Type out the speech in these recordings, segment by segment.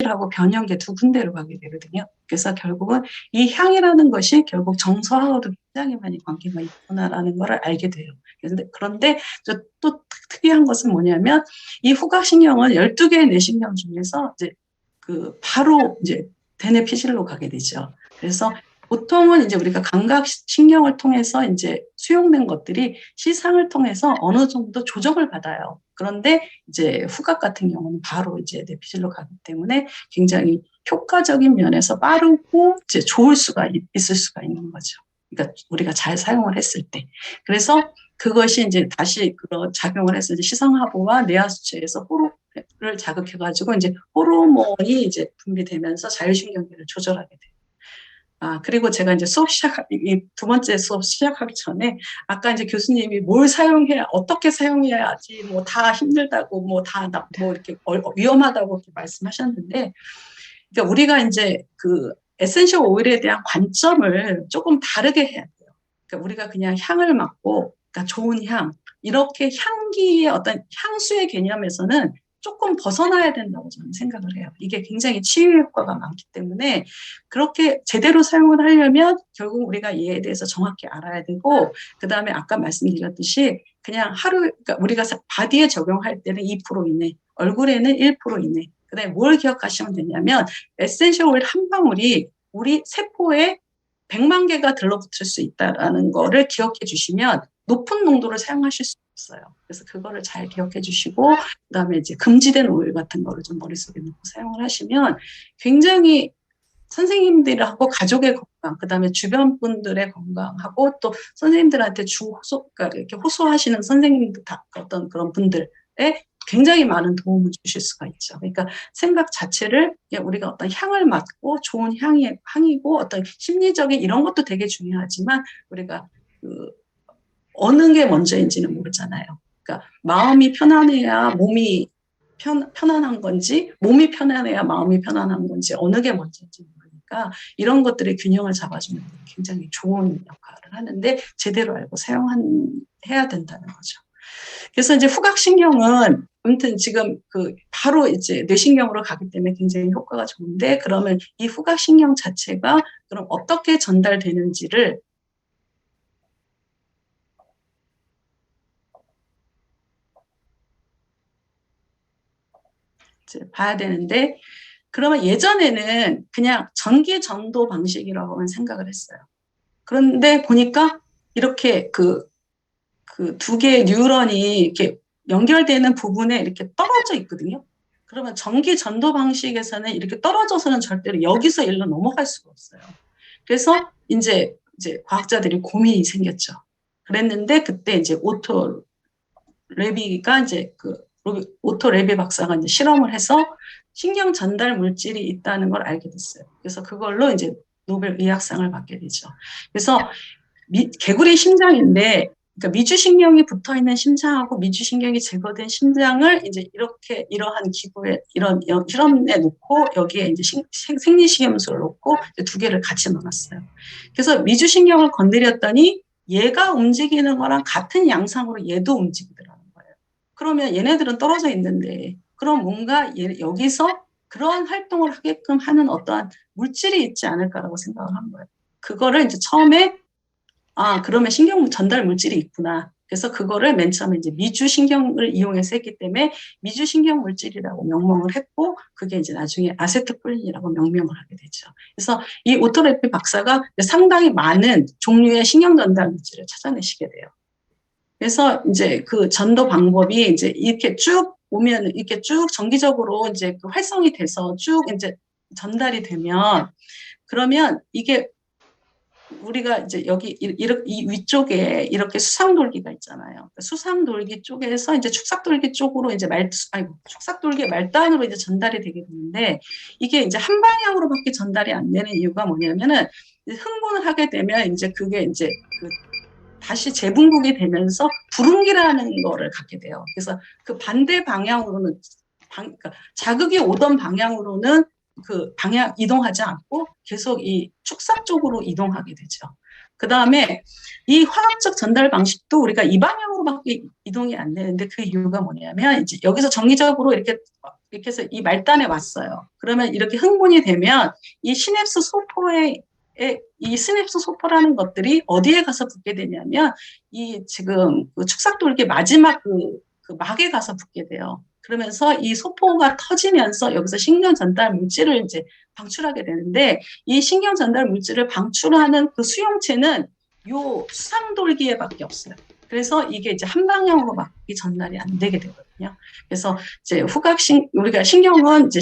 피질하고 변형계 두 군데로 가게 되거든요. 그래서 결국은 이 향이라는 것이 결국 정서하고도 굉장히 많이 관계가 있구나라는 걸 알게 돼요. 그런데 또 특이한 것은 뭐냐면 이 후각신경은 12개의 뇌신경 중에서 이제 바로 이제 대뇌 피질로 가게 되죠. 그래서 보통은 이제 우리가 감각신경을 통해서 이제 수용된 것들이 시상을 통해서 어느 정도 조정을 받아요. 그런데 이제 후각 같은 경우는 바로 이제 뇌피질로 가기 때문에 굉장히 효과적인 면에서 빠르고 이제 좋을 수가 있을 수가 있는 거죠. 그러니까 우리가 잘 사용을 했을 때. 그래서 그것이 이제 다시 그런 작용을 해서 이제 시상하부와 뇌하수체에서 호르몬을 자극해가지고 이제 호르몬이 이제 분비되면서 자율신경계를 조절하게 돼요. 그리고 제가 이제 이 두 번째 수업 시작하기 전에 아까 이제 교수님이 뭘 사용해야, 어떻게 사용해야지 뭐 다 힘들다고 뭐 이렇게 위험하다고 이렇게 말씀하셨는데, 그러니까 우리가 이제 에센셜 오일에 대한 관점을 조금 다르게 해야 돼요. 그러니까 우리가 그냥 향을 맡고, 그러니까 좋은 향, 이렇게 향기의 어떤 향수의 개념에서는 조금 벗어나야 된다고 저는 생각을 해요. 이게 굉장히 치유 효과가 많기 때문에 그렇게 제대로 사용을 하려면 결국 우리가 이에 대해서 정확히 알아야 되고, 그 다음에 아까 말씀드렸듯이 그냥 그러니까 우리가 바디에 적용할 때는 2% 이내, 얼굴에는 1% 이내. 그 다음에 뭘 기억하시면 되냐면 에센셜 오일 한 방울이 우리 세포에 100만 개가 들러붙을 수 있다는 거를 기억해 주시면 높은 농도를 사용하실 수 있어요. 그래서 그거를 잘 기억해 주시고, 그다음에 이제 금지된 오일 같은 거를 좀 머릿속에 넣고 사용을 하시면 굉장히 선생님들하고 가족의 건강, 그다음에 주변 분들의 건강하고 또 선생님들한테 그러니까 이렇게 호소하시는 선생님들 어떤 그런 분들에 굉장히 많은 도움을 주실 수가 있죠. 그러니까 생각 자체를 우리가 어떤 향을 맡고 좋은 향이고 어떤 심리적인 이런 것도 되게 중요하지만 우리가 어느 게 먼저인지는 모르잖아요. 그러니까 마음이 편안해야 몸이 편안한 건지, 몸이 편안해야 마음이 편안한 건지, 어느 게 먼저인지 모르니까 이런 것들의 균형을 잡아주는 게 굉장히 좋은 역할을 하는데 제대로 알고 해야 된다는 거죠. 그래서 이제 후각신경은 아무튼 지금 바로 이제 뇌신경으로 가기 때문에 굉장히 효과가 좋은데, 그러면 이 후각신경 자체가 그럼 어떻게 전달되는지를 이제 봐야 되는데, 그러면 예전에는 그냥 전기 전도 방식이라고만 생각을 했어요. 그런데 보니까 이렇게 두 개의 뉴런이 이렇게 연결되는 부분에 이렇게 떨어져 있거든요. 그러면 전기 전도 방식에서는 이렇게 떨어져서는 절대로 여기서 일로 넘어갈 수가 없어요. 그래서 이제 과학자들이 고민이 생겼죠. 그랬는데 그때 이제 오토 레비 박사가 이제 실험을 해서 신경 전달 물질이 있다는 걸 알게 됐어요. 그래서 그걸로 이제 노벨 의학상을 받게 되죠. 그래서 개구리 심장인데, 그러니까 미주신경이 붙어 있는 심장하고 미주신경이 제거된 심장을 이제 이러한 기구에 이런 실험에 놓고 여기에 이제 생리식염수를 놓고 두 개를 같이 넣어놨어요. 그래서 미주신경을 건드렸더니 얘가 움직이는 거랑 같은 양상으로 얘도 움직이더라는 거예요. 그러면 얘네들은 떨어져 있는데 그럼 뭔가 여기서 그러한 활동을 하게끔 하는 어떠한 물질이 있지 않을까라고 생각을 한 거예요. 그거를 이제 처음에 그러면 신경 전달 물질이 있구나. 그래서 그거를 맨 처음에 이제 미주신경을 이용해서 했기 때문에 미주신경 물질이라고 명명을 했고, 그게 이제 나중에 아세트콜린이라고 명명을 하게 되죠. 그래서 이 오토레피 박사가 상당히 많은 종류의 신경 전달 물질을 찾아내시게 돼요. 그래서 이제 그 전도 방법이 이제 이렇게 쭉 오면 이렇게 쭉 정기적으로 이제 활성이 돼서 쭉 이제 전달이 되면, 그러면 이게 우리가 이제 여기 이 위쪽에 이렇게 수상돌기가 있잖아요. 수상돌기 쪽에서 이제 축삭돌기 쪽으로 이제 축삭돌기 말단으로 이제 전달이 되게 되는데, 이게 이제 한 방향으로밖에 전달이 안 되는 이유가 뭐냐면은 흥분을 하게 되면 이제 그게 이제 다시 재분국이 되면서 부릉기라는 거를 갖게 돼요. 그래서 그 반대 방향으로는 그러니까 자극이 오던 방향으로는 방향 이동하지 않고 계속 이 축삭 쪽으로 이동하게 되죠. 그 다음에 이 화학적 전달 방식도 우리가 이 방향으로밖에 이동이 안 되는데 그 이유가 뭐냐면 이제 여기서 정기적으로 이렇게 이렇게 해서 이 말단에 왔어요. 그러면 이렇게 흥분이 되면 이 시냅스 소포에 이 시냅스 소포라는 것들이 어디에 가서 붙게 되냐면 이 지금 그 축삭돌기 마지막 그 막에 가서 붙게 돼요. 그러면서 이 소포가 터지면서 여기서 신경 전달 물질을 이제 방출하게 되는데 이 신경 전달 물질을 방출하는 그 수용체는 요 수상돌기에밖에 없어요. 그래서 이게 이제 한 방향으로밖에 전달이 안 되게 되거든요. 그래서 이제 우리가 신경은 이제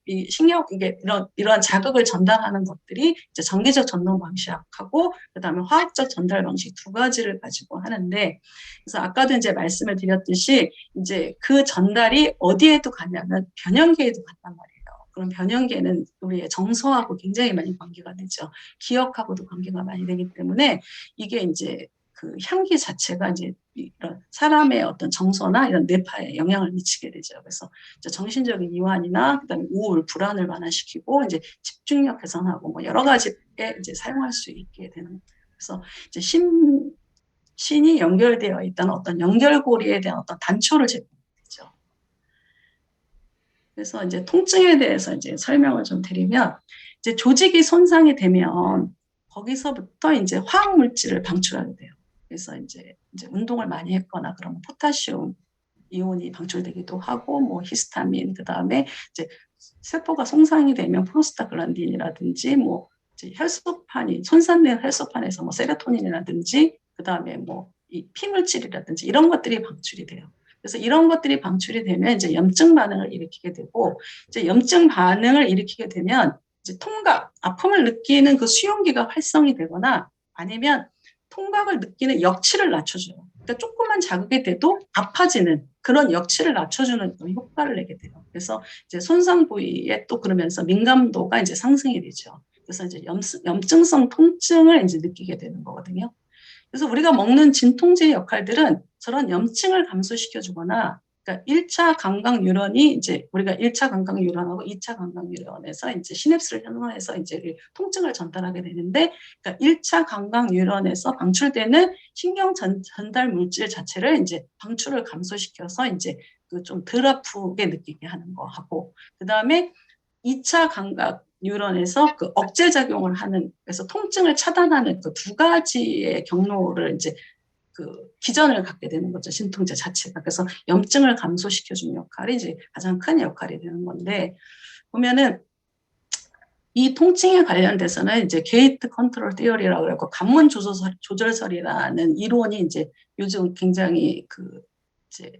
이게 이런 자극을 전달하는 것들이 이제 전기적 전동 방식하고 그다음에 화학적 전달 방식 두 가지를 가지고 하는데, 그래서 아까도 이제 말씀을 드렸듯이 이제 그 전달이 어디에도 가냐면 변형계에도 간단 말이에요. 그럼 변형계는 우리의 정서하고 굉장히 많이 관계가 되죠. 기억하고도 관계가 많이 되기 때문에 이게 이제 그 향기 자체가 이제 이런 사람의 어떤 정서나 이런 뇌파에 영향을 미치게 되죠. 그래서 이제 정신적인 이완이나 그다음에 우울, 불안을 완화시키고 이제 집중력 개선하고 뭐 여러 가지에 이제 사용할 수 있게 되는 거예요. 그래서 이제 신이 연결되어 있다는 어떤 연결고리에 대한 어떤 단초를 제공되죠. 그래서 이제 통증에 대해서 이제 설명을 좀 드리면 이제 조직이 손상이 되면 거기서부터 이제 화학 물질을 방출하게 돼요. 그래서 이제 운동을 많이 했거나 그러면 포타시움 이온이 방출되기도 하고 뭐 히스타민 그다음에 이제 세포가 손상이 되면 프로스타글란딘이라든지 뭐 이제 혈소판이 손상된 혈소판에서 뭐 세로토닌이라든지 그다음에 뭐 이 피물질이라든지 이런 것들이 방출이 돼요. 그래서 이런 것들이 방출이 되면 이제 염증 반응을 일으키게 되고 이제 염증 반응을 일으키게 되면 이제 통각, 아픔을 느끼는 그 수용기가 활성이 되거나 아니면 통각을 느끼는 역치를 낮춰줘요. 그러니까 조금만 자극이 돼도 아파지는 그런 역치를 낮춰주는 효과를 내게 돼요. 그래서 이제 손상 부위에 또 그러면서 민감도가 이제 상승이 되죠. 그래서 이제 염증성 통증을 이제 느끼게 되는 거거든요. 그래서 우리가 먹는 진통제의 역할들은 저런 염증을 감소시켜주거나, 그러니까 1차 감각 뉴런이 이제 우리가 1차 감각 뉴런하고 2차 감각 뉴런에서 이제 시냅스를 현황해서 이제 통증을 전달하게 되는데, 그러니까 1차 감각 뉴런에서 방출되는 신경 전달 물질 자체를 이제 방출을 감소시켜서 이제 그 좀 덜 아프게 느끼게 하는 거 하고, 그 다음에 2차 감각 뉴런에서 그 억제 작용을 하는, 그래서 통증을 차단하는 그 두 가지의 경로를 이제 그 기전을 갖게 되는 거죠. 진통제 자체가. 그래서 염증을 감소시켜주는 역할이 이제 가장 큰 역할이 되는 건데, 보면은 이 통증에 관련돼서는 이제 게이트 컨트롤 티어리라고 그러고 관문 조절설이라는 이론이 이제 요즘 굉장히 그 이제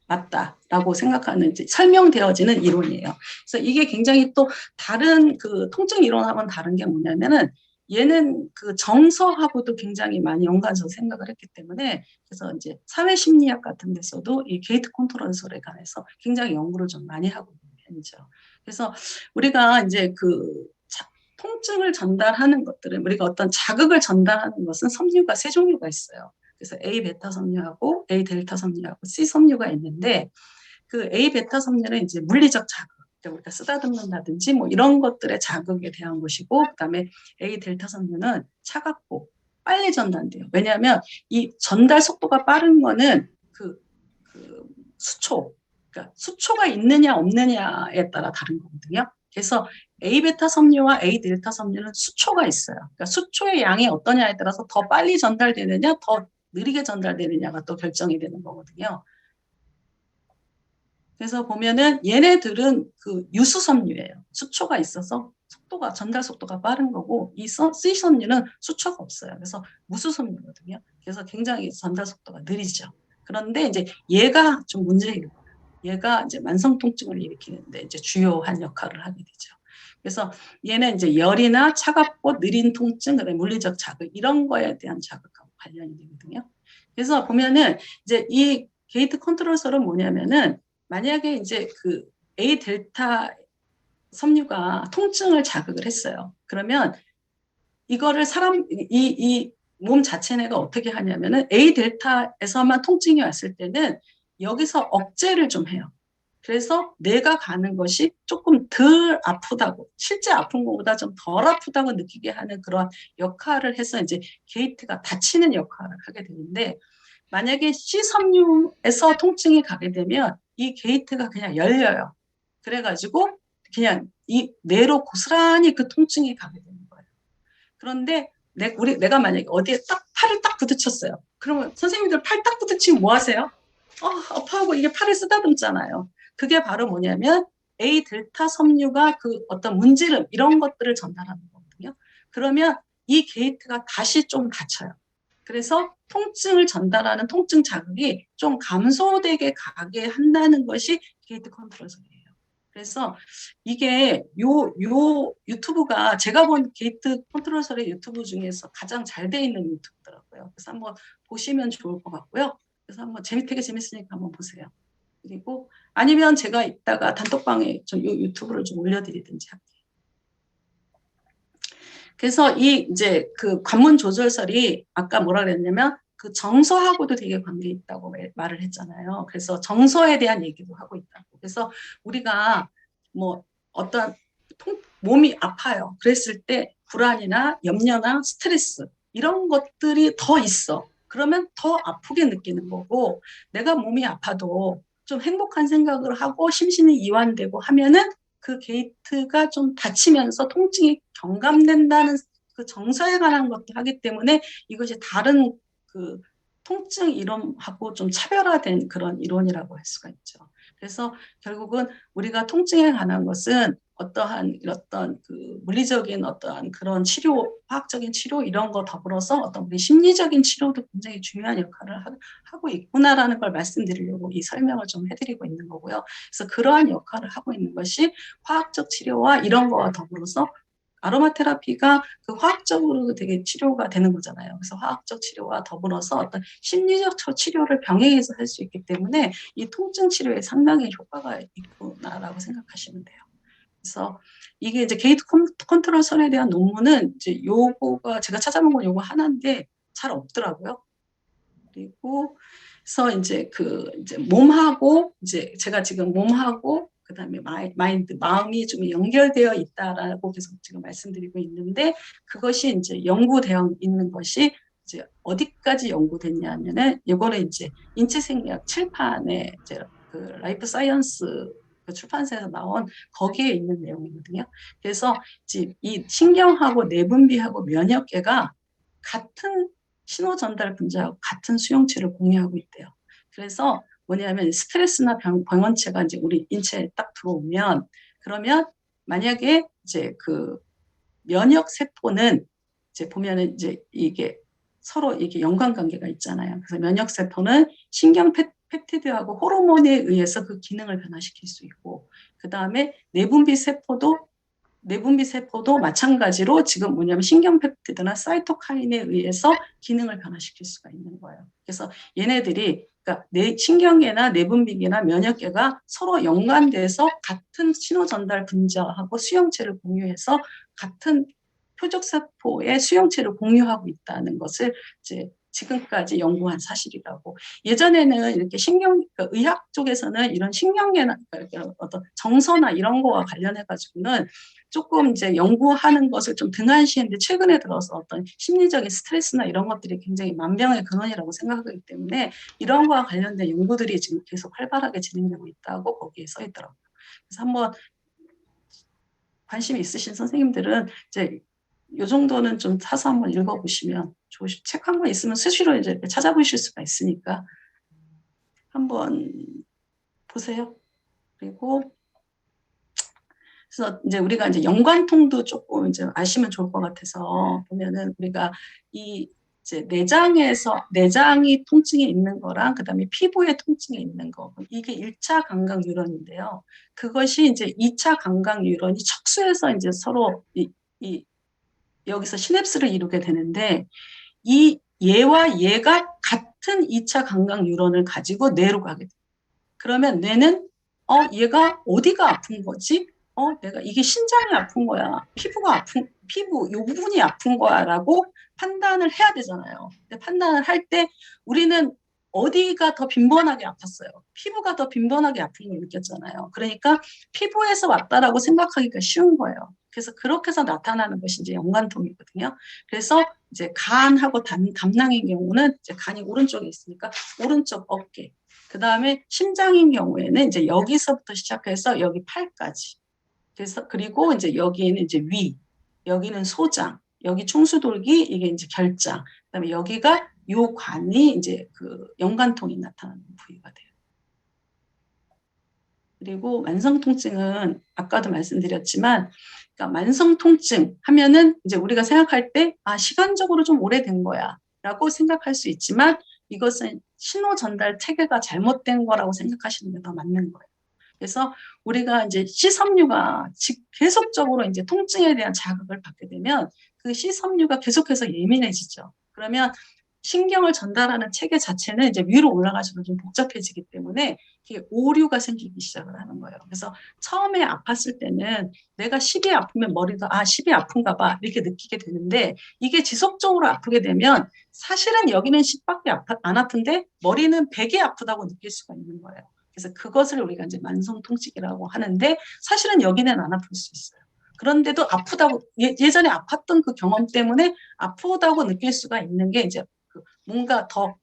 맞다라고 생각하는 이제 설명되어지는 이론이에요. 그래서 이게 굉장히 또 다른 그 통증 이론하고는 다른 게 뭐냐면은 얘는 그 정서하고도 굉장히 많이 연관해서 생각을 했기 때문에 그래서 이제 사회심리학 같은 데서도 이 게이트 컨트롤설에 관해서 굉장히 연구를 좀 많이 하고 있는 편이죠. 그래서 우리가 이제 그 통증을 전달하는 것들은 우리가 어떤 자극을 전달하는 것은 섬유가 세 종류가 있어요. 그래서 A 베타 섬유하고 A 델타 섬유하고 C 섬유가 있는데 그 A 베타 섬유는 이제 물리적 자극, 그러니까 우리가 쓰다듬는다든지 뭐 이런 것들의 자극에 대한 것이고, 그다음에 A 델타 섬유는 차갑고 빨리 전달돼요. 왜냐하면 이 전달 속도가 빠른 거는 그 수초, 그러니까 수초가 있느냐 없느냐에 따라 다른 거거든요. 그래서 A 베타 섬유와 A 델타 섬유는 수초가 있어요. 그러니까 수초의 양이 어떠냐에 따라서 더 빨리 전달되느냐, 더 느리게 전달되느냐가 또 결정이 되는 거거든요. 그래서 보면은 얘네들은 그 유수섬유예요. 수초가 있어서 전달 속도가 빠른 거고, 이 C섬유는 수초가 없어요. 그래서 무수섬유거든요. 그래서 굉장히 전달 속도가 느리죠. 그런데 이제 얘가 좀 문제예요. 얘가 이제 만성 통증을 일으키는데 이제 주요한 역할을 하게 되죠. 그래서 얘는 이제 열이나 차갑고 느린 통증, 그다음에 물리적 자극 이런 거에 대한 자극하고 관련이 되거든요. 그래서 보면은 이제 이 게이트 컨트롤설은 뭐냐면은 만약에 이제 그 A 델타 섬유가 통증을 자극을 했어요. 그러면 이거를 이 몸 자체가 어떻게 하냐면은 A 델타에서만 통증이 왔을 때는 여기서 억제를 좀 해요. 그래서 내가 가는 것이 조금 덜 아프다고, 실제 아픈 것보다 좀 덜 아프다고 느끼게 하는 그런 역할을 해서 이제 게이트가 닫히는 역할을 하게 되는데, 만약에 C 섬유에서 통증이 가게 되면 이 게이트가 그냥 열려요. 그래가지고 그냥 이 뇌로 고스란히 그 통증이 가게 되는 거예요. 그런데 내가 만약에 어디에 팔을 딱 부딪혔어요. 그러면 선생님들 팔 딱 부딪히면 뭐 하세요? 아파하고 이게 팔을 쓰다듬잖아요. 그게 바로 뭐냐면 A 델타 섬유가 그 어떤 문지름 이런 것들을 전달하는 거거든요. 그러면 이 게이트가 다시 좀 닫혀요. 그래서 통증을 전달하는 통증 자극이 좀 감소되게 가게 한다는 것이 게이트 컨트롤설이에요. 그래서 이게 요 유튜브가 제가 본 게이트 컨트롤설의 유튜브 중에서 가장 잘 돼 있는 유튜브더라고요. 그래서 한번 보시면 좋을 것 같고요. 그래서 한번 되게 재밌으니까 한번 보세요. 그리고 아니면 제가 이따가 단톡방에 좀 유튜브를 좀 올려드리든지 할게요. 그래서 이제 그 관문 조절설이 아까 뭐라 그랬냐면 그 정서하고도 되게 관계 있다고 말을 했잖아요. 그래서 정서에 대한 얘기도 하고 있다고. 그래서 우리가 뭐 어떤 몸이 아파요. 그랬을 때 불안이나 염려나 스트레스 이런 것들이 더 있어. 그러면 더 아프게 느끼는 거고 내가 몸이 아파도 좀 행복한 생각을 하고 심신이 이완되고 하면은 그 게이트가 좀 닫히면서 통증이 경감된다는 그 정서에 관한 것도 하기 때문에 이것이 다른 그 통증 이론하고 좀 차별화된 그런 이론이라고 할 수가 있죠. 그래서 결국은 우리가 통증에 관한 것은 어떠한 어떤 그 물리적인 어떠한 그런 치료, 화학적인 치료 이런 거 더불어서 어떤 우리 심리적인 치료도 굉장히 중요한 역할을 하고 있구나라는 걸 말씀드리려고 이 설명을 좀 해드리고 있는 거고요. 그래서 그러한 역할을 하고 있는 것이 화학적 치료와 이런 거와 더불어서 아로마 테라피가 그 화학적으로 되게 치료가 되는 거잖아요. 그래서 화학적 치료와 더불어서 어떤 심리적 치료를 병행해서 할 수 있기 때문에 이 통증 치료에 상당히 효과가 있구나라고 생각하시면 돼요. 그래서 이게 이제 게이트 컨트롤 선에 대한 논문은 이제 요거가 제가 찾아본 건 요거 하나인데 잘 없더라고요. 그리고 그래서 이제 몸하고 이제 제가 지금 몸하고 그다음에 마인드 마음이 좀 연결되어 있다라고 계속 지금 말씀드리고 있는데 그것이 이제 연구되어 있는 것이 이제 어디까지 연구됐냐면은 이거는 이제 인체생리학 칠판에 이제 그 라이프 사이언스 그 출판사에서 나온 거기에 있는 내용이거든요. 그래서 이제 이 신경하고 내분비하고 면역계가 같은 신호 전달 분자하고 같은 수용체를 공유하고 있대요. 그래서 뭐냐면 스트레스나 병원체가 이제 우리 인체에 딱 들어오면 그러면 만약에 이제 그 면역 세포는 이제 보면은 이제 이게 서로 이게 연관관계가 있잖아요. 그래서 면역 세포는 신경 펩티드하고 호르몬에 의해서 그 기능을 변화시킬 수 있고 그 다음에 내분비 세포도 마찬가지로 지금 뭐냐면 신경펩티드나 사이토카인에 의해서 기능을 변화시킬 수가 있는 거예요. 그래서 얘네들이 그러니까 신경계나 내분비계나 면역계가 서로 연관돼서 같은 신호 전달 분자하고 수용체를 공유해서 같은 표적세포의 수용체를 공유하고 있다는 것을 이제 지금까지 연구한 사실이라고. 예전에는 이렇게 그러니까 의학 쪽에서는 이런 신경계나 그러니까 어떤 정서나 이런 거와 관련해가지고는 조금 이제 연구하는 것을 좀 등한시했는데 최근에 들어서 어떤 심리적인 스트레스나 이런 것들이 굉장히 만병의 근원이라고 생각하기 때문에 이런 거와 관련된 연구들이 지금 계속 활발하게 진행되고 있다고 거기에 써 있더라고요. 그래서 한번 관심이 있으신 선생님들은 이제 이 정도는 좀 사서 한번 읽어보시면 좋으실 책 한 권 있으면 수시로 이제 찾아보실 수가 있으니까 한번 보세요. 그리고 그래서 이제 우리가 이제 연관통도 조금 이제 아시면 좋을 것 같아서 보면은 우리가 이 이제 내장이 통증이 있는 거랑 그다음에 피부에 통증이 있는 거 이게 1차 감각 뉴런인데요. 그것이 이제 2차 감각 뉴런이 척수에서 이제 서로 여기서 시냅스를 이루게 되는데 이 얘와 얘가 같은 2차 감각 뉴런을 가지고 뇌로 가게 돼. 그러면 뇌는 얘가 어디가 아픈 거지? 내가 이게 신장이 아픈 거야. 피부 요 부분이 아픈 거야라고 판단을 해야 되잖아요. 근데 판단을 할 때 우리는 어디가 더 빈번하게 아팠어요. 피부가 더 빈번하게 아픈 걸 느꼈잖아요. 그러니까 피부에서 왔다라고 생각하기가 쉬운 거예요. 그래서 그렇게 해서 나타나는 것이 이제 연관통이거든요. 그래서 이제 간하고 담낭의 경우는 이제 간이 오른쪽에 있으니까 오른쪽 어깨, 그다음에 심장인 경우에는 이제 여기서부터 시작해서 여기 팔까지. 그래서 그리고 이제 여기는 이제 위, 여기는 소장, 여기 충수돌기 이게 이제 결장. 그다음에 여기가 요 관이 이제 그 연관통이 나타나는 부위가 돼요. 그리고 만성 통증은 아까도 말씀드렸지만, 그러니까 만성 통증 하면은 이제 우리가 생각할 때, 아, 시간적으로 좀 오래된 거야 라고 생각할 수 있지만, 이것은 신호 전달 체계가 잘못된 거라고 생각하시는 게 더 맞는 거예요. 그래서 우리가 이제 C섬유가 계속적으로 이제 통증에 대한 자극을 받게 되면 그 C섬유가 계속해서 예민해지죠. 그러면 신경을 전달하는 체계 자체는 이제 위로 올라갈수록 좀 복잡해지기 때문에 이게 오류가 생기기 시작을 하는 거예요. 그래서 처음에 아팠을 때는 내가 10이 아프면 머리도 10이 아픈가 봐 이렇게 느끼게 되는데, 이게 지속적으로 아프게 되면 사실은 여기는 10밖에 안 아픈데 머리는 100이 아프다고 느낄 수가 있는 거예요. 그래서 그것을 우리가 이제 만성 통증이라고 하는데, 사실은 여기는 안 아플 수 있어요. 그런데도 아프다고 예전에 아팠던 그 경험 때문에 아프다고 느낄 수가 있는 게 이제 뭔가 더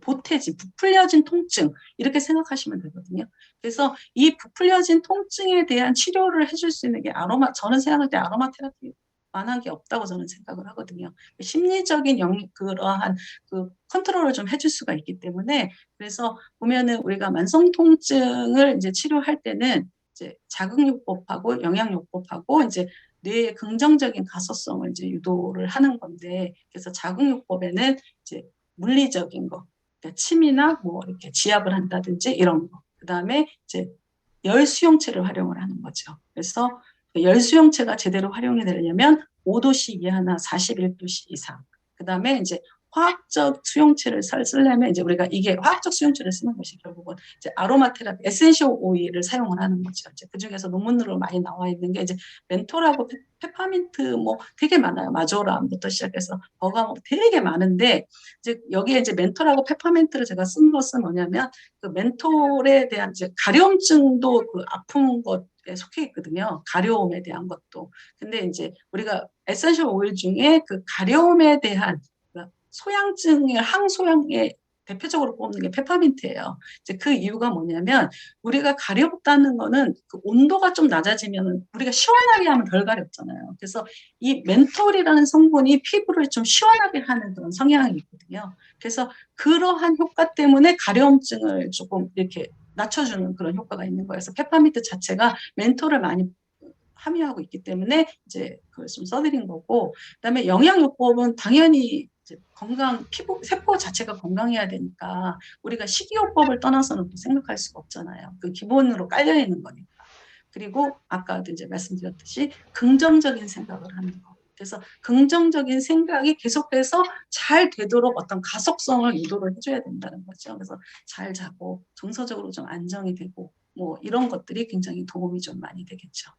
보태진, 부풀려진 통증 이렇게 생각하시면 되거든요. 그래서 이 부풀려진 통증에 대한 치료를 해줄 수 있는 게 저는 생각할 때 아로마 테라피 만한 게 없다고 저는 생각을 하거든요. 심리적인 그러한 그 컨트롤을 좀 해줄 수가 있기 때문에, 그래서 보면은 우리가 만성 통증을 이제 치료할 때는 이제 자극요법하고 영양요법하고 이제 뇌의 긍정적인 가소성을 이제 유도를 하는 건데, 그래서 자극요법에는 이제 물리적인 거, 그러니까 침이나 뭐 이렇게 지압을 한다든지 이런 거. 그 다음에 이제 열 수용체를 활용을 하는 거죠. 그래서 열 수용체가 제대로 활용이 되려면 5도씨 이하나 41도씨 이상. 그 다음에 이제 화학적 수용체를 쓰려면 이제 우리가 이게 화학적 수용체를 쓰는 것이 결국은 이제 아로마 테라피, 에센셜 오일을 사용을 하는 거죠. 이제 그 중에서 논문으로 많이 나와 있는 게 이제 멘톨하고 페퍼민트 뭐 되게 많아요. 마조람부터 시작해서 버가모 되게 많은데, 이제 여기에 이제 멘톨하고 페퍼민트를 제가 쓴 것은 뭐냐면 그 멘톨에 대한 이제 가려움증도 그 아픈 것에 속해 있거든요. 가려움에 대한 것도. 근데 이제 우리가 에센셜 오일 중에 그 가려움에 대한 소양증의 항소양의 대표적으로 뽑는 게 페퍼민트예요. 이제 그 이유가 뭐냐면, 우리가 가렵다는 거는 그 온도가 좀 낮아지면 우리가 시원하게 하면 덜 가렵잖아요. 그래서 이 멘톨이라는 성분이 피부를 좀 시원하게 하는 그런 성향이 있거든요. 그래서 그러한 효과 때문에 가려움증을 조금 이렇게 낮춰주는 그런 효과가 있는 거예요. 그래서 페퍼민트 자체가 멘톨을 많이 함유하고 있기 때문에 이제 그걸 좀 써드린 거고, 그다음에 영양요법은 당연히 건강, 피부, 세포 자체가 건강해야 되니까 우리가 식이요법을 떠나서는 생각할 수가 없잖아요. 그 기본으로 깔려 있는 거니까. 그리고 아까도 이제 말씀드렸듯이 긍정적인 생각을 하는 거. 그래서 긍정적인 생각이 계속해서 잘 되도록 어떤 가속성을 유도를 해줘야 된다는 거죠. 그래서 잘 자고 정서적으로 좀 안정이 되고 뭐 이런 것들이 굉장히 도움이 좀 많이 되겠죠.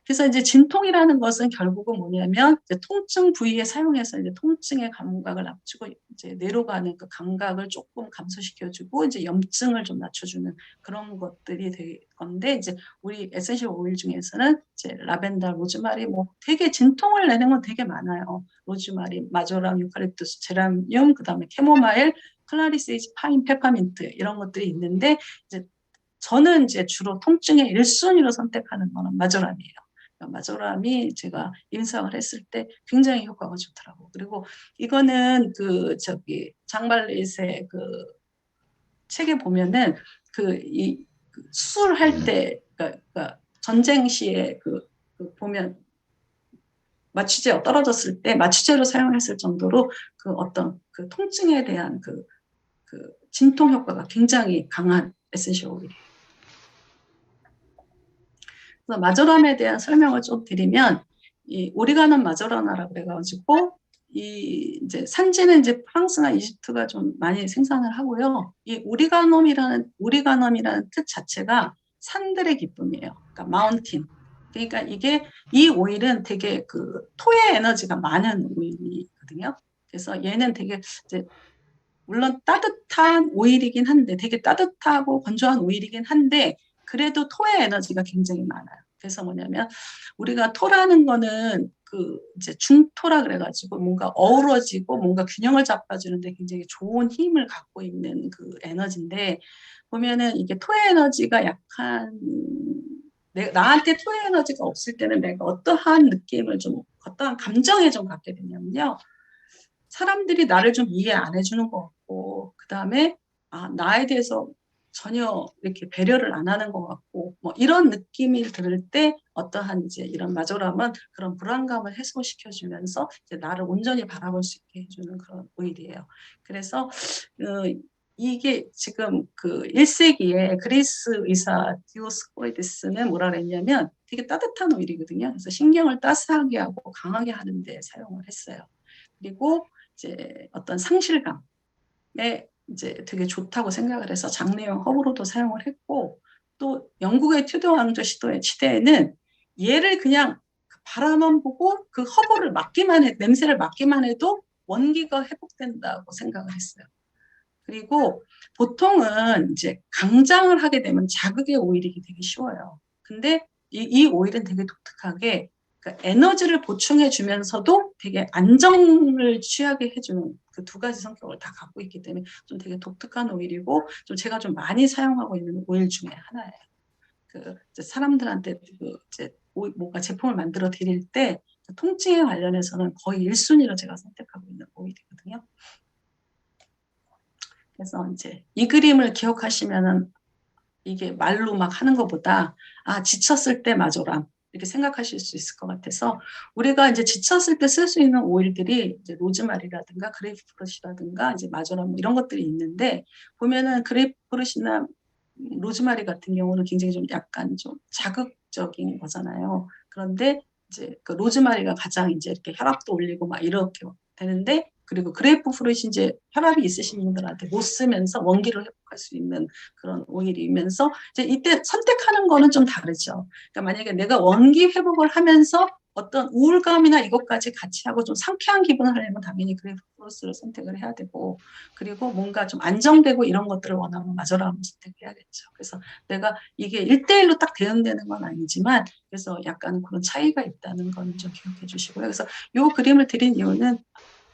그래서 이제 진통이라는 것은 결국은 뭐냐면 이제 통증 부위에 사용해서 이제 통증의 감각을 낮추고 이제 뇌로 가는 그 감각을 조금 감소시켜주고 이제 염증을 좀 낮춰주는 그런 것들이 될 건데, 이제 우리 에센셜 오일 중에서는 이제 라벤더, 로즈마리 뭐 되게 진통을 내는 건 되게 많아요. 로즈마리, 마조람, 유칼립투스, 제라늄, 그다음에 캐모마일, 클라리세이지, 파인, 페퍼민트 이런 것들이 있는데, 이제 저는 이제 주로 통증의 1순위로 선택하는 거는 마조람이에요. 마조람이 제가 임상을 했을 때 굉장히 효과가 좋더라고. 그리고 이거는 그 장발릿의 그 책에 보면은 그 수술할 때, 그러니까 전쟁 시에 보면 마취제 떨어졌을 때 마취제로 사용했을 정도로 그 어떤 그 통증에 대한 그 진통 효과가 굉장히 강한 에센셜 오일이에요. 그래서 마조람에 대한 설명을 좀 드리면, 이 오리가놈 마조라나라고 그래가지고 이제 산지는 이제 프랑스나 이집트가 좀 많이 생산을 하고요. 이 오리가놈이라는 뜻 자체가 산들의 기쁨이에요. 그러니까 마운틴. 그러니까 이 오일은 되게 그 토의 에너지가 많은 오일이거든요. 그래서 얘는 되게 이제 물론 따뜻한 오일이긴 한데, 되게 따뜻하고 건조한 오일이긴 한데, 그래도 토의 에너지가 굉장히 많아요. 그래서 뭐냐면 우리가 토라는 거는 그 이제 중토라 그래가지고 뭔가 어우러지고 뭔가 균형을 잡아주는데 굉장히 좋은 힘을 갖고 있는 그 에너지인데 보면은 이게 토의 에너지가 약한 나한테 토의 에너지가 없을 때는 내가 어떠한 느낌을 좀 어떠한 감정에 좀 갖게 되냐면요. 사람들이 나를 좀 이해 안 해주는 것 같고 그 다음에 나에 대해서 전혀 이렇게 배려를 안 하는 것 같고 뭐 이런 느낌이 들을 때 어떠한 이제 이런 마조람은 그런 불안감을 해소시켜주면서 이제 나를 온전히 바라볼 수 있게 해주는 그런 오일이에요. 그래서 이게 지금 그 1세기에 그리스 의사 디오스코리데스는 뭐라 그랬냐면 되게 따뜻한 오일이거든요. 그래서 신경을 따스하게 하고 강하게 하는 데 사용을 했어요. 그리고 이제 어떤 상실감에 이제 되게 좋다고 생각을 해서 장례용 허브로도 사용을 했고 또 영국의 튜더 왕조 시대에는 얘를 그냥 바라만 보고 그 허브를 맡기만 해 냄새를 맡기만 해도 원기가 회복된다고 생각을 했어요. 그리고 보통은 이제 강장을 하게 되면 자극의 오일이 되게 쉬워요. 근데 이 오일은 되게 독특하게 그러니까 에너지를 보충해 주면서도 되게 안정을 취하게 해주는 그 두 가지 성격을 다 갖고 있기 때문에 좀 되게 독특한 오일이고 좀 제가 좀 많이 사용하고 있는 오일 중에 하나예요. 그 이제 사람들한테 그 이제 뭔가 제품을 만들어 드릴 때 통증에 관련해서는 거의 1순위로 제가 선택하고 있는 오일이거든요. 그래서 이제 이 그림을 기억하시면은 이게 말로 막 하는 것보다 지쳤을 때 마조람 이렇게 생각하실 수 있을 것 같아서 우리가 이제 지쳤을 때 쓸 수 있는 오일들이 이제 로즈마리라든가 그레이프프룻이라든가 이제 마조람 이런 것들이 있는데 보면은 그레이프프룻이나 로즈마리 같은 경우는 굉장히 좀 약간 좀 자극적인 거잖아요. 그런데 이제 그 로즈마리가 가장 이제 이렇게 혈압도 올리고 막 이렇게 되는데 그리고 그레이프프루트이 이제 혈압이 있으신 분들한테 못 쓰면서 원기를 회복할 수 있는 그런 오일이면서 이제 이때 선택하는 거는 좀 다르죠. 그러니까 만약에 내가 원기 회복을 하면서 어떤 우울감이나 이것까지 같이 하고 좀 상쾌한 기분을 하려면 당연히 그레이프프루트를 선택을 해야 되고 그리고 뭔가 좀 안정되고 이런 것들을 원하면 마저라함을 선택해야겠죠. 그래서 내가 이게 1대1로 딱 대응되는 건 아니지만 그래서 약간 그런 차이가 있다는 건 좀 기억해 주시고요. 그래서 이 그림을 드린 이유는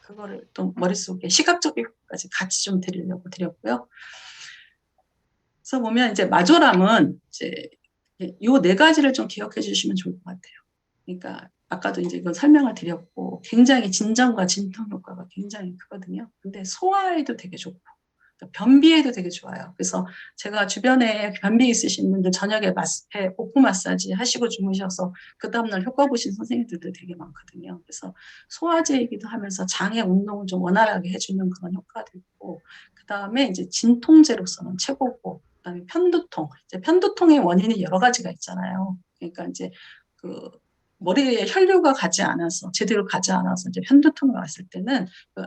그거를 또 머릿속에 시각적인 것까지 같이 좀 드리려고 드렸고요. 그래서 보면 이제 마조람은 이제 요 네 가지를 좀 기억해 주시면 좋을 것 같아요. 그러니까 아까도 이제 이건 설명을 드렸고 굉장히 진정과 진통 효과가 굉장히 크거든요. 근데 소화에도 되게 좋고 변비에도 되게 좋아요. 그래서 제가 주변에 변비 있으신 분들 저녁에 복부 마사지 하시고 주무셔서 그 다음날 효과 보신 선생님들도 되게 많거든요. 그래서 소화제이기도 하면서 장의 운동을 좀 원활하게 해주는 그런 효과도 있고 그 다음에 이제 진통제로서는 최고고 그다음에 편두통. 이제 편두통의 원인이 여러 가지가 있잖아요. 그러니까 이제 그 머리에 혈류가 가지 않아서 제대로 가지 않아서 이제 편두통이 왔을 때는 그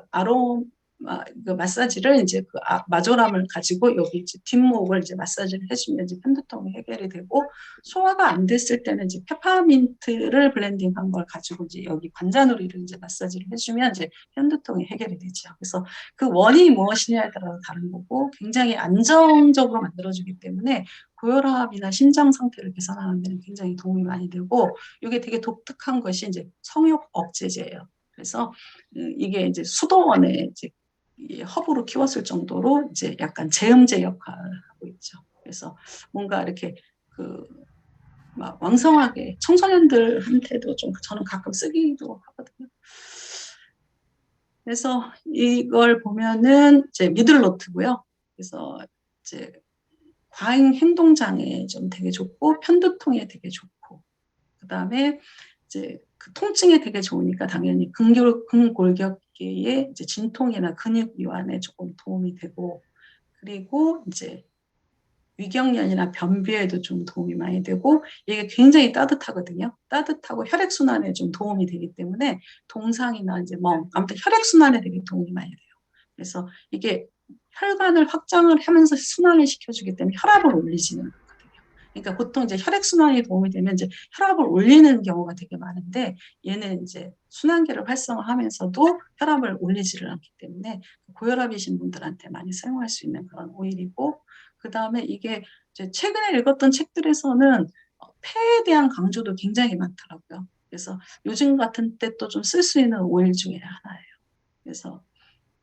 그 마사지를 이제 그 마조람을 가지고 여기 이제 뒷목을 이제 마사지를 해주면 이제 편두통이 해결이 되고 소화가 안 됐을 때는 이제 페퍼민트를 블렌딩한 걸 가지고 이제 여기 관자놀이를 이제 마사지를 해주면 이제 편두통이 해결이 되죠. 그래서 그 원인이 무엇이냐에 따라 다른 거고 굉장히 안정적으로 만들어주기 때문에 고혈압이나 심장 상태를 개선하는 데는 굉장히 도움이 많이 되고 이게 되게 독특한 것이 이제 성욕 억제제예요. 그래서 이게 이제 수도원에 이제 허브로 키웠을 정도로 이제 약간 제음제 역할을 하고 있죠. 그래서 뭔가 이렇게 그 막 왕성하게 청소년들한테도 좀 저는 가끔 쓰기도 하거든요. 그래서 이걸 보면은 이제 미들노트고요. 그래서 이제 과잉 행동 장애에 좀 되게 좋고 편두통에 되게 좋고 그다음에 이제 그 통증에 되게 좋으니까 당연히 근골격계의 이제 진통이나 근육 이완에 조금 도움이 되고 그리고 이제 위경련이나 변비에도 좀 도움이 많이 되고 이게 굉장히 따뜻하거든요. 따뜻하고 혈액순환에 좀 도움이 되기 때문에 동상이나 이제 아무튼 혈액순환에 되게 도움이 많이 돼요. 그래서 이게 혈관을 확장을 하면서 순환을 시켜주기 때문에 혈압을 올리지는 않거든요. 그러니까 보통 이제 혈액순환이 도움이 되면 이제 혈압을 올리는 경우가 되게 많은데 얘는 이제 순환계를 활성화하면서도 혈압을 올리지를 않기 때문에 고혈압이신 분들한테 많이 사용할 수 있는 그런 오일이고 그 다음에 이게 이제 최근에 읽었던 책들에서는 폐에 대한 강조도 굉장히 많더라고요. 그래서 요즘 같은 때 또 좀 쓸 수 있는 오일 중에 하나예요. 그래서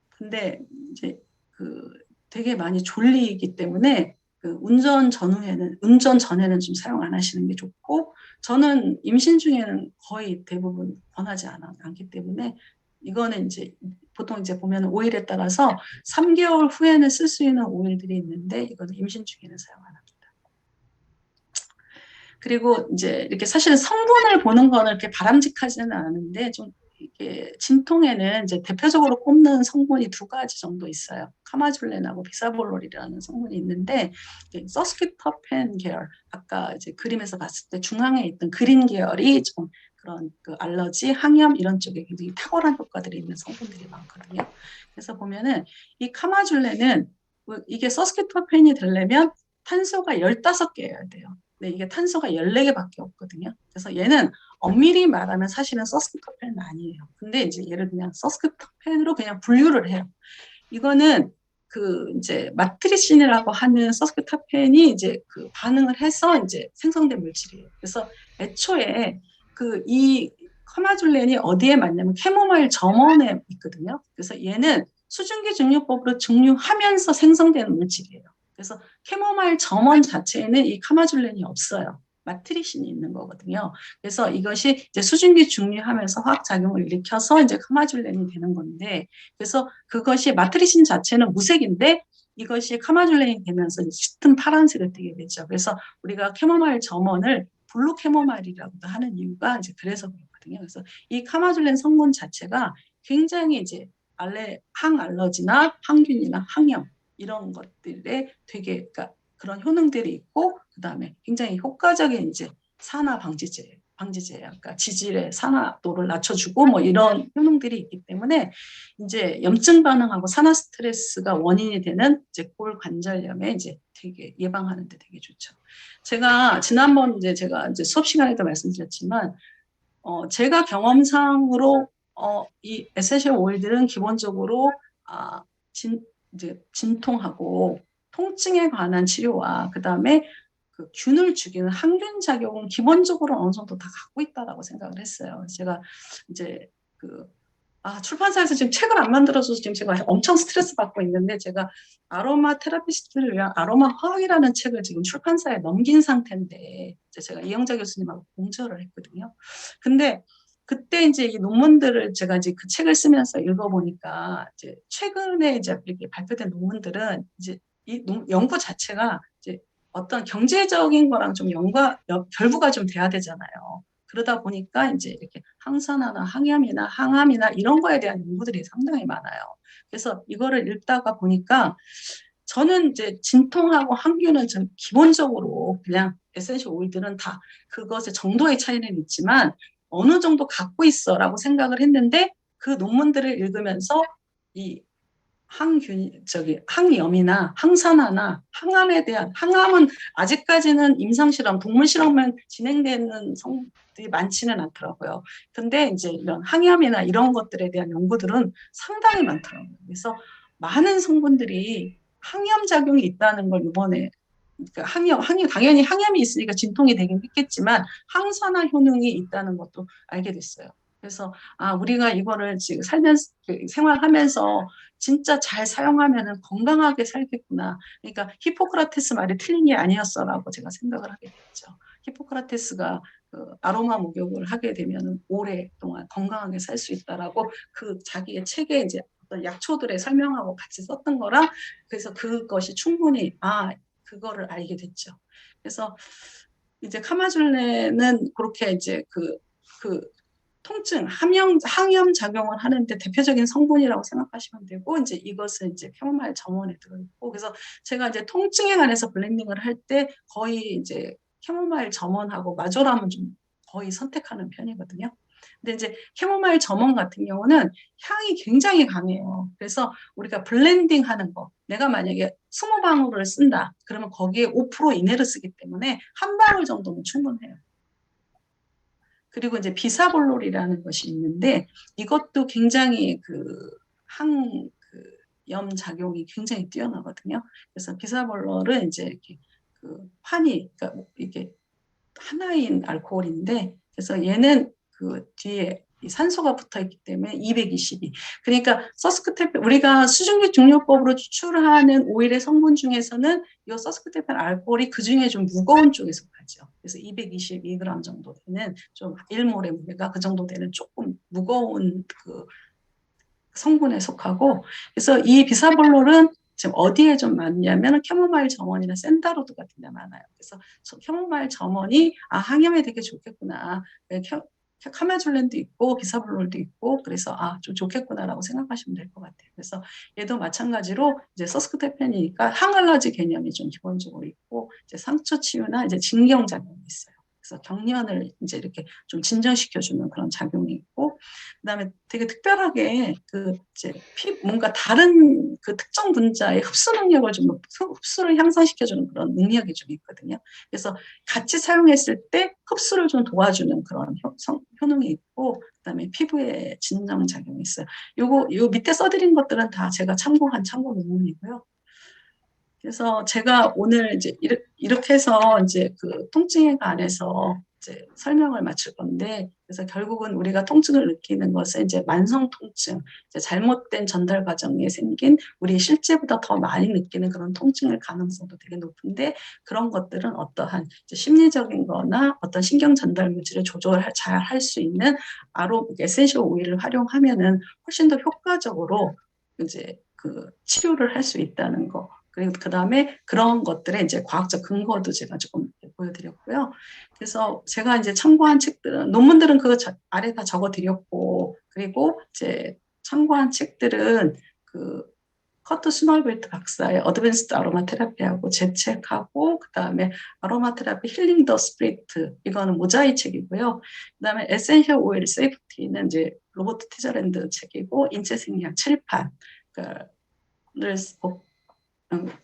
근데 이제 그 되게 많이 졸리기 때문에 그 운전 전에는 좀 사용 안 하시는 게 좋고, 저는 임신 중에는 거의 대부분 권하지 않기 때문에 이거는 이제 보통 이제 보면 오일에 따라서 3개월 후에는 쓸 수 있는 오일들이 있는데 이거는 임신 중에는 사용 안 합니다. 그리고 이제 이렇게 사실 성분을 보는 거는 이렇게 바람직하지는 않은데 좀 이게 진통에는 이제 대표적으로 꼽는 성분이 두 가지 정도 있어요. 카마줄렌하고 비사볼롤이라는 성분이 있는데 서스키터펜 계열, 아까 이제 그림에서 봤을 때 중앙에 있던 그린 계열이 좀 그런 그 알러지, 항염 이런 쪽에 굉장히 탁월한 효과들이 있는 성분들이 많거든요. 그래서 보면은 이 카마줄렌은 이게 서스키터펜이 되려면 탄소가 15개여야 돼요. 근데 이게 탄소가 14개밖에 없거든요. 그래서 얘는 엄밀히 말하면 사실은 서스키터펜은 아니에요. 근데 이제 얘를 그냥 서스키터펜으로 그냥 분류를 해요. 이거는 그 이제 마트리신이라고 하는 서스키터펜이 이제 그 반응을 해서 이제 생성된 물질이에요. 그래서 애초에 그 이 카마줄렌이 어디에 맞냐면 캐모마일 점원에 있거든요. 그래서 얘는 수증기 증류법으로 증류하면서 생성되는 물질이에요. 그래서 캐모마일 점원 자체에는 이 카마줄렌이 없어요. 마트리신이 있는 거거든요. 그래서 이것이 이제 수증기 증류하면서 화학작용을 일으켜서 이제 카마줄렌이 되는 건데, 그래서 그것이 마트리신 자체는 무색인데 이것이 카마줄렌이 되면서 짙은 파란색을 띠게 되죠. 그래서 우리가 캐모마일 점원을 블루 캐모마일이라고도 하는 이유가 이제 그래서 그렇거든요. 그래서 이 카마줄렌 성분 자체가 굉장히 이제 항알러지나 항균이나 항염 이런 것들에 되게 그러니까 그런 효능들이 있고, 그다음에 굉장히 효과적인 이제 산화 방지제예요. 그러니까 지질의 산화도를 낮춰주고 뭐 이런 효능들이 있기 때문에 이제 염증 반응하고 산화 스트레스가 원인이 되는 이제 골관절염에 이제 되게 예방하는 데 되게 좋죠. 제가 지난번 제가 수업 시간에도 말씀드렸지만 제가 경험상으로 이 에센셜 오일들은 기본적으로 아, 이제 진통하고 통증에 관한 치료와 그다음에 그 균을 죽이는 항균 작용은 기본적으로 어느 정도 다 갖고 있다라고 생각을 했어요. 제가 이제 그 출판사에서 지금 책을 안 만들어줘서 지금 제가 엄청 스트레스 받고 있는데, 제가 아로마 테라피스트를 위한 아로마 화학이라는 책을 지금 출판사에 넘긴 상태인데, 제가 이영자 교수님하고 공저를 했거든요. 근데 그때 이제 이 논문들을 제가 이제 그 책을 쓰면서 읽어보니까 이제 최근에 이제 이렇게 발표된 논문들은 이제 이 연구 자체가 이제 어떤 경제적인 거랑 좀 결부가 좀 돼야 되잖아요. 그러다 보니까 이제 이렇게 항산화나 항염이나 항암이나 이런 거에 대한 연구들이 상당히 많아요. 그래서 이거를 읽다가 보니까 저는 이제 진통하고 항균은 좀 기본적으로 그냥 에센셜 오일들은 다 그것의 정도의 차이는 있지만 어느 정도 갖고 있어라고 생각을 했는데, 그 논문들을 읽으면서 이 항염이나 항산화나 항암에 대한, 항암은 아직까지는 임상실험, 동물실험만 진행되는 성들이 많지는 않더라고요. 근데 이제 이런 항염이나 이런 것들에 대한 연구들은 상당히 많더라고요. 그래서 많은 성분들이 항염 작용이 있다는 걸 이번에, 그러니까 당연히 항염이 있으니까 진통이 되긴 했겠지만 항산화 효능이 있다는 것도 알게 됐어요. 그래서 우리가 이거를 지금 생활하면서 진짜 잘 사용하면은 건강하게 살겠구나. 그러니까 히포크라테스 말이 틀린 게 아니었어라고 제가 생각을 하게 됐죠. 히포크라테스가 그 아로마 목욕을 하게 되면 오랫동안 건강하게 살 수 있다라고 그 자기의 책에 이제 어떤 약초들의 설명하고 같이 썼던 거라, 그래서 그것이 충분히 그거를 알게 됐죠. 그래서 이제 카마줄레는 그렇게 이제 그 통증, 항염 작용을 하는데 대표적인 성분이라고 생각하시면 되고, 이제 이것은 이제 캐모마일 점원에 들어있고, 그래서 제가 이제 통증에 관해서 블렌딩을 할 때 거의 이제 캐모마일 점원하고 마조람은 좀 거의 선택하는 편이거든요. 근데 이제 캐모마일 점원 같은 경우는 향이 굉장히 강해요. 그래서 우리가 블렌딩 하는 거, 내가 만약에 20방울을 쓴다. 그러면 거기에 5% 이내를 쓰기 때문에 한 방울 정도면 충분해요. 그리고 이제 비사볼롤이라는 것이 있는데 이것도 굉장히 염 작용이 굉장히 뛰어나거든요. 그래서 비사볼롤은 이제 이렇게 그러니까 이게 하나인 알코올인데, 그래서 얘는 그 뒤에 이 산소가 붙어 있기 때문에 220이. 그러니까 서스크테펜, 우리가 수증기 중요법으로 추출하는 오일의 성분 중에서는 이 서스크테펜 알코올이 그 중에 좀 무거운 쪽에 속하죠. 그래서 222g 정도 되는, 좀 1몰의 무게가 그 정도 되는 조금 무거운 그 성분에 속하고, 그래서 이 비사볼롤은 지금 어디에 좀 많냐면 캐모마일 점원이나 샌다로드 같은 데 많아요. 그래서 캐모마일 점원이 항염에 되게 좋겠구나. 카메줄렌도 있고 비사볼롤도 있고, 그래서 좀 좋겠구나라고 생각하시면 될 것 같아요. 그래서 얘도 마찬가지로 이제 서스크테펜이니까 항알러지 개념이 좀 기본적으로 있고, 이제 상처 치유나 이제 진경 작용이 있어요. 그래서 경련을 이제 이렇게 좀 진정시켜주는 그런 작용이 있고, 그다음에 되게 특별하게 그 이제 뭔가 다른 그 특정 분자의 흡수 능력을 좀 흡수를 향상시켜주는 그런 능력이 좀 있거든요. 그래서 같이 사용했을 때 흡수를 좀 도와주는 그런 효능이 있고, 그다음에 피부에 진정 작용이 있어요. 요 밑에 써드린 것들은 다 제가 참고한 참고 논문이고요. 그래서 제가 오늘 이제 이렇게 해서 이제 그 통증의가 안에서 이제 설명을 마칠 건데, 그래서 결국은 우리가 통증을 느끼는 것은 이제 만성 통증, 이제 잘못된 전달 과정에 생긴 우리 실제보다 더 많이 느끼는 그런 통증의 가능성도 되게 높은데, 그런 것들은 어떠한 심리적인 거나 어떤 신경 전달 물질을 조절 잘 할 수 있는 에센셜 오일을 활용하면은 훨씬 더 효과적으로 이제 그 치료를 할 수 있다는 거. 그리고 그 다음에 그런 것들의 이제 과학적 근거도 제가 조금 보여드렸고요. 그래서 제가 이제 참고한 책들은, 논문들은 그거 아래 다 적어드렸고, 그리고 이제 참고한 책들은 그 커트 스널벨트 박사의 어드밴스드 아로마 테라피하고 제 책하고, 그 다음에 아로마 테라피 힐링 더 스피리트, 이거는 모자이 책이고요. 그 다음에 에센셜 오일 세이프티는 이제 로버트 티저랜드 책이고, 인체 생리학 칠판 를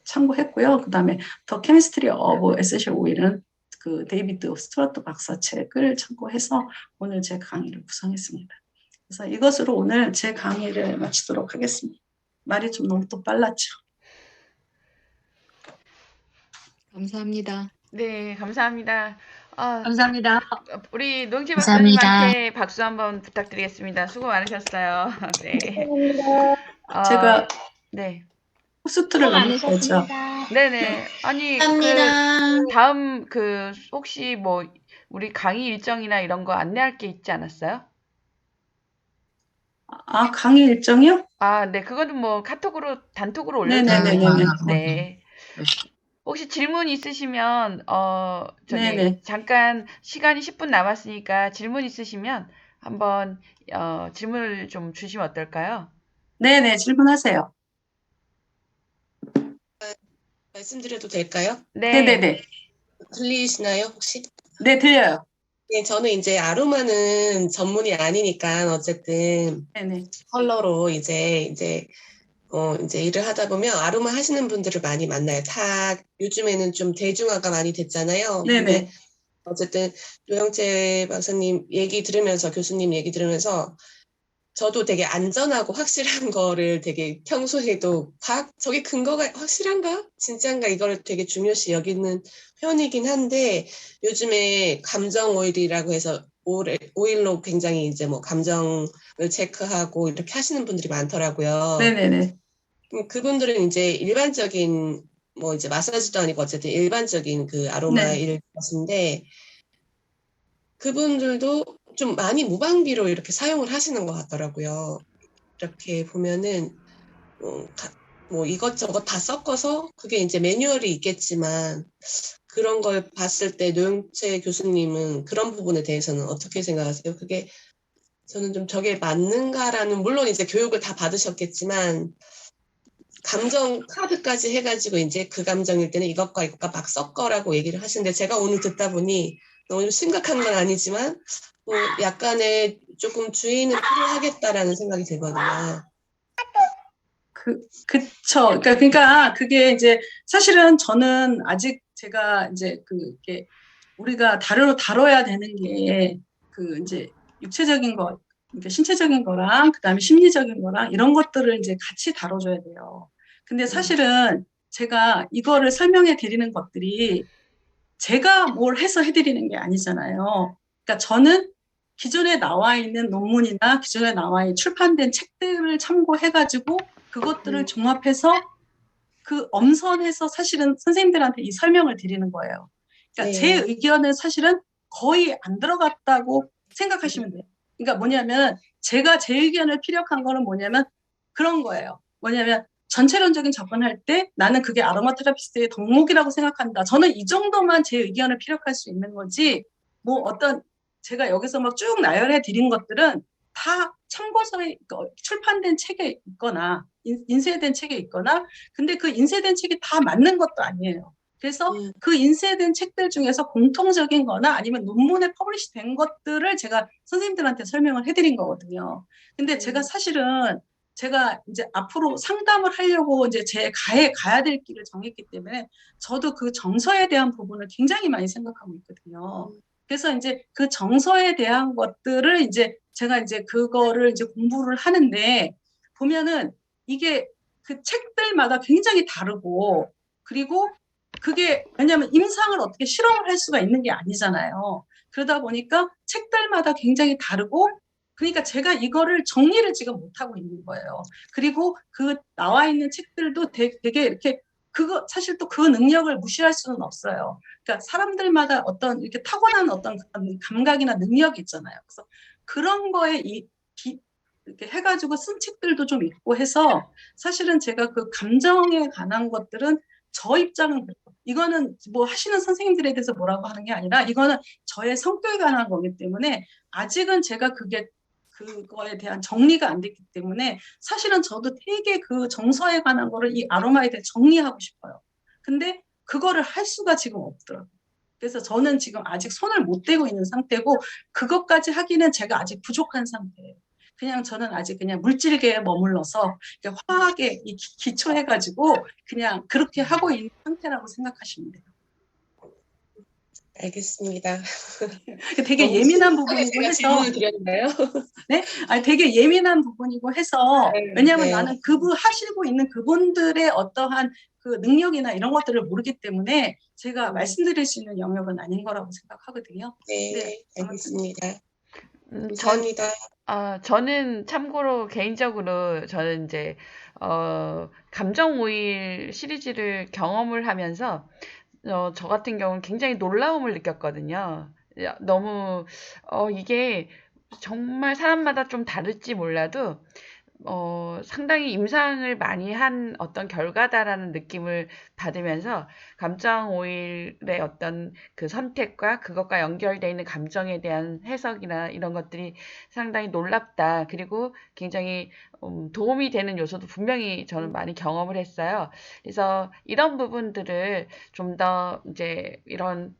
참고했고요. 그 다음에 더 케미스트리 오브 에센셜 오일은 그 데이비드 스튜어트 박사 책을 참고해서 오늘 제 강의를 구성했습니다. 그래서 이것으로 오늘 제 강의를 마치도록 하겠습니다. 말이 좀 너무 또 빨랐죠. 감사합니다. 네, 감사합니다. 감사합니다. 우리 노영재 감사합니다. 박사님한테 박수 한번 부탁드리겠습니다. 수고 많으셨어요. 네. 제가 네. 호스트를 넘겼죠. 네네. 아니, 감사합니다. 다음 혹시 뭐 우리 강의 일정이나 이런 거 안내할 게 있지 않았어요? 강의 일정이요? 네. 그거는 뭐 카톡으로 단톡으로 네네네네. 올려주세요. 네. 혹시 질문 있으시면 네네. 잠깐 시간이 10분 남았으니까 질문 있으시면 한번 질문을 좀 주시면 어떨까요? 네네, 질문하세요. 말씀드려도 될까요? 네. 네네네. 들리시나요, 혹시? 네, 들려요. 네, 저는 이제 아로마는 전문이 아니니까 어쨌든 네네. 컬러로 이제 일을 하다 보면 아로마 하시는 분들을 많이 만나요. 다 요즘에는 좀 대중화가 많이 됐잖아요. 네네. 근데 어쨌든 노영재 박사님 얘기 들으면서, 교수님 얘기 들으면서 저도 되게 안전하고 확실한 거를 되게 평소에도 저게 근거가 확실한가? 진짠가? 이거를 되게 중요시 여기는 편이긴 한데, 요즘에 감정 오일이라고 해서 오일로 굉장히 이제 뭐 감정을 체크하고 이렇게 하시는 분들이 많더라고요. 네네네. 그분들은 이제 일반적인 뭐 이제 마사지도 아니고 어쨌든 일반적인 그 아로마일 것인데, 그분들도 좀 많이 무방비로 이렇게 사용을 하시는 것 같더라고요. 이렇게 보면은 뭐 이것저것 다 섞어서 그게 이제 매뉴얼이 있겠지만, 그런 걸 봤을 때 노영채 교수님은 그런 부분에 대해서는 어떻게 생각하세요? 그게 저는 좀 저게 맞는가라는, 물론 이제 교육을 다 받으셨겠지만 감정 카드까지 해가지고 이제 그 감정일 때는 이것과 이것과 막 섞어라고 얘기를 하시는데, 제가 오늘 듣다 보니 너무 심각한 건 아니지만 뭐 약간의 조금 주의는 필요하겠다라는 생각이 들거든요. 그쵸. 그러니까 그게 이제 사실은 저는 아직 제가 이제 그게 우리가 다뤄야 되는 게 그 이제 육체적인 것, 그러니까 신체적인 거랑 그다음에 심리적인 거랑 이런 것들을 이제 같이 다뤄줘야 돼요. 근데 사실은 제가 이거를 설명해 드리는 것들이 제가 뭘 해서 해드리는 게 아니잖아요. 그러니까 저는 기존에 나와 있는 논문이나 기존에 나와 있는 출판된 책들을 참고해가지고 그것들을 종합해서 그 엄선해서 사실은 선생님들한테 이 설명을 드리는 거예요. 그러니까 제 네. 의견은 사실은 거의 안 들어갔다고 생각하시면 돼요. 그러니까 뭐냐면 제가 제 의견을 피력한 거는 뭐냐면 그런 거예요. 뭐냐면 전체론적인 접근할 때 나는 그게 아로마 테라피스트의 덕목이라고 생각한다. 저는 이 정도만 제 의견을 피력할 수 있는 거지 뭐 어떤 제가 여기서 막 쭉 나열해 드린 것들은 다 참고서에 출판된 책에 있거나 인쇄된 책에 있거나 근데 그 인쇄된 책이 다 맞는 것도 아니에요. 그래서 그 인쇄된 책들 중에서 공통적인 거나 아니면 논문에 퍼블리시 된 것들을 제가 선생님들한테 설명을 해드린 거거든요. 근데 제가 사실은 제가 이제 앞으로 상담을 하려고 이제 제 가야 될 길을 정했기 때문에 저도 그 정서에 대한 부분을 굉장히 많이 생각하고 있거든요. 그래서 이제 그 정서에 대한 것들을 이제 제가 이제 그거를 이제 공부를 하는데 보면은 이게 그 책들마다 굉장히 다르고 그리고 그게 왜냐하면 임상을 어떻게 실험을 할 수가 있는 게 아니잖아요. 그러다 보니까 책들마다 굉장히 다르고 그러니까 제가 이거를 정리를 지금 못하고 있는 거예요. 그리고 그 나와 있는 책들도 되게 이렇게 그거 사실 또 그 능력을 무시할 수는 없어요. 그러니까 사람들마다 어떤 이렇게 타고난 어떤 감각이나 능력이 있잖아요. 그래서 그런 거에 이렇게 해가지고 쓴 책들도 좀 있고 해서 사실은 제가 그 감정에 관한 것들은 저 입장은 이거는 뭐 하시는 선생님들에 대해서 뭐라고 하는 게 아니라 이거는 저의 성격에 관한 거기 때문에 아직은 제가 그거에 대한 정리가 안 됐기 때문에 사실은 저도 되게 그 정서에 관한 거를 이 아로마에 대해 정리하고 싶어요. 근데 그거를 할 수가 지금 없더라고요. 그래서 저는 지금 아직 손을 못 대고 있는 상태고 그것까지 하기는 제가 아직 부족한 상태예요. 그냥 저는 아직 그냥 물질계에 머물러서 화학에 기초해가지고 그냥 그렇게 하고 있는 상태라고 생각하시면 돼요. 알겠습니다. 되게 너무 예민한 심각하게 부분이고 제가 해서 질문을 드렸나요? 네? 아니, 되게 예민한 부분이고 해서 왜냐하면 네. 나는 하시고 있는 그분들의 어떠한 그 능력이나 이런 것들을 모르기 때문에 제가 말씀드릴 수 있는 영역은 아닌 거라고 생각하거든요. 네, 알겠습니다. 감사합니다. 저는 참고로 개인적으로 저는 이제 감정 오일 시리즈를 경험을 하면서 저 같은 경우는 굉장히 놀라움을 느꼈거든요. 너무 이게 정말 사람마다 좀 다를지 몰라도 상당히 임상을 많이 한 어떤 결과다라는 느낌을 받으면서 감정 오일의 어떤 그 선택과 그것과 연결되어 있는 감정에 대한 해석이나 이런 것들이 상당히 놀랍다. 그리고 굉장히 도움이 되는 요소도 분명히 저는 많이 경험을 했어요. 그래서 이런 부분들을 좀 더 이제 이런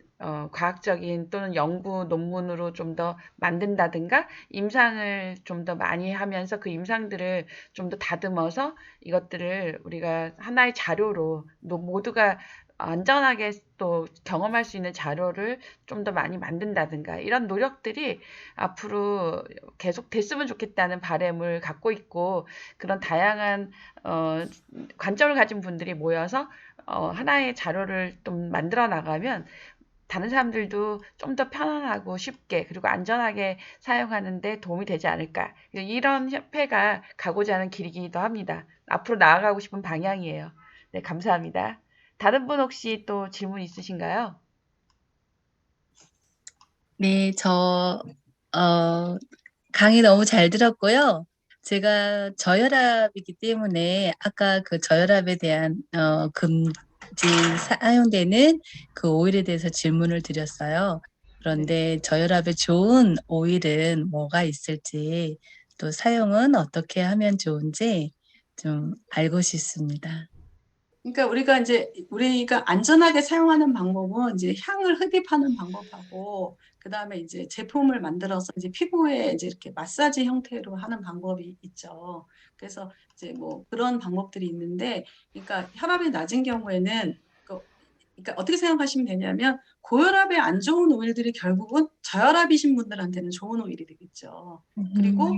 과학적인 또는 연구 논문으로 좀 더 만든다든가 임상을 좀 더 많이 하면서 그 임상들을 좀 더 다듬어서 이것들을 우리가 하나의 자료로 모두가 안전하게 또 경험할 수 있는 자료를 좀 더 많이 만든다든가 이런 노력들이 앞으로 계속 됐으면 좋겠다는 바람을 갖고 있고 그런 다양한 관점을 가진 분들이 모여서 하나의 자료를 좀 만들어 나가면 다른 사람들도 좀 더 편안하고 쉽게 그리고 안전하게 사용하는 데 도움이 되지 않을까. 이런 협회가 가고자 하는 길이기도 합니다. 앞으로 나아가고 싶은 방향이에요. 네, 감사합니다. 다른 분 혹시 또 질문 있으신가요? 네, 강의 너무 잘 들었고요. 제가 저혈압이기 때문에 아까 그 저혈압에 대한 금지 사용되는 그 오일에 대해서 질문을 드렸어요. 그런데 저혈압에 좋은 오일은 뭐가 있을지 또 사용은 어떻게 하면 좋은지 좀 알고 싶습니다. 그러니까 우리가 안전하게 사용하는 방법은 이제 향을 흡입하는 방법하고 그다음에 이제 제품을 만들어서 이제 피부에 이제 이렇게 마사지 형태로 하는 방법이 있죠. 그래서 이제 뭐 그런 방법들이 있는데, 그러니까 혈압이 낮은 경우에는 그러니까 어떻게 생각하시면 되냐면 고혈압에 안 좋은 오일들이 결국은 저혈압이신 분들한테는 좋은 오일이 되겠죠. 그리고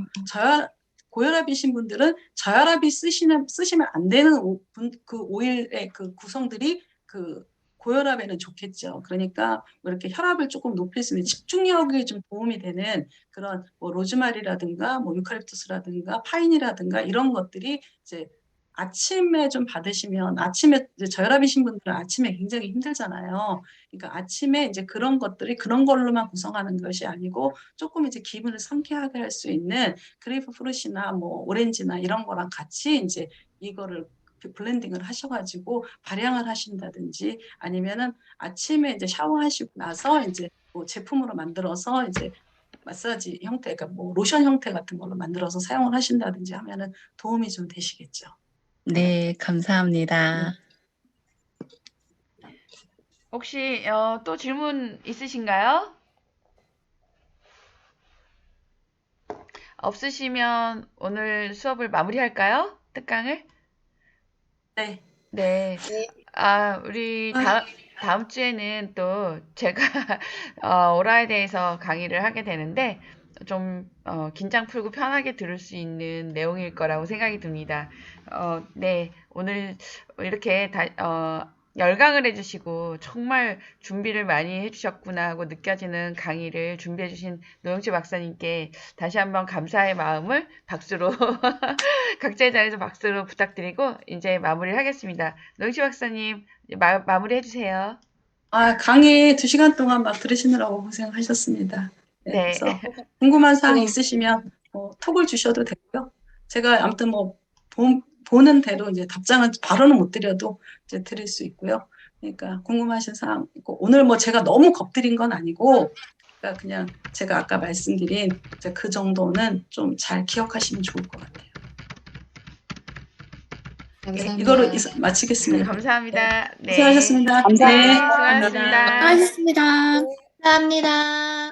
고혈압이신 분들은 저혈압이 쓰시면 안 되는 그 오일의 그 구성들이 그 고혈압에는 좋겠죠. 그러니까 뭐 이렇게 혈압을 조금 높일 수 있는 집중력이 좀 도움이 되는 그런 뭐 로즈마리라든가 뭐 유칼립투스라든가 파인이라든가 이런 것들이 이제 아침에 좀 받으시면 아침에 이제 저혈압이신 분들은 아침에 굉장히 힘들잖아요. 그러니까 아침에 이제 그런 것들이 그런 걸로만 구성하는 것이 아니고 조금 이제 기분을 상쾌하게 할 수 있는 그레이프프루트나 뭐 오렌지나 이런 거랑 같이 이제 이거를 블렌딩을 하셔가지고 발향을 하신다든지 아니면은 아침에 이제 샤워하시고 나서 이제 뭐 제품으로 만들어서 이제 마사지 형태, 그러니까 뭐 로션 형태 같은 걸로 만들어서 사용을 하신다든지 하면은 도움이 좀 되시겠죠. 네, 감사합니다. 혹시 또 질문 있으신가요? 없으시면 오늘 수업을 마무리할까요? 특강을? 네. 네. 우리 다음 주에는 또 제가 오라에 대해서 강의를 하게 되는데 좀 긴장 풀고 편하게 들을 수 있는 내용일 거라고 생각이 듭니다. 네. 오늘 이렇게 열강을 해주시고 정말 준비를 많이 해주셨구나 하고 느껴지는 강의를 준비해주신 노영치 박사님께 다시 한번 감사의 마음을 박수로 각자의 자리에서 박수로 부탁드리고 이제 마무리를 하겠습니다. 노영치 박사님 마무리 해주세요. 강의 2시간 동안 막 들으시느라고 고생하셨습니다. 네, 네. 그래서 궁금한 사항 있으시면 톡을 주셔도 되고요. 제가 아무튼 뭐 보는 대로 이제 답장은 바로는 못 드려도 이제 드릴 수 있고요. 그러니까 궁금하신 사항 있고 오늘 뭐 제가 너무 겁드린 건 아니고 그러니까 그냥 제가 아까 말씀드린 이제 그 정도는 좀 잘 기억하시면 좋을 것 같아요. 감사합니다. 이거로 마치겠습니다. 감사합니다. 네. 고생하셨습니다. 네, 네. 수고하셨습니다. 수고하셨습니다. 감사합니다.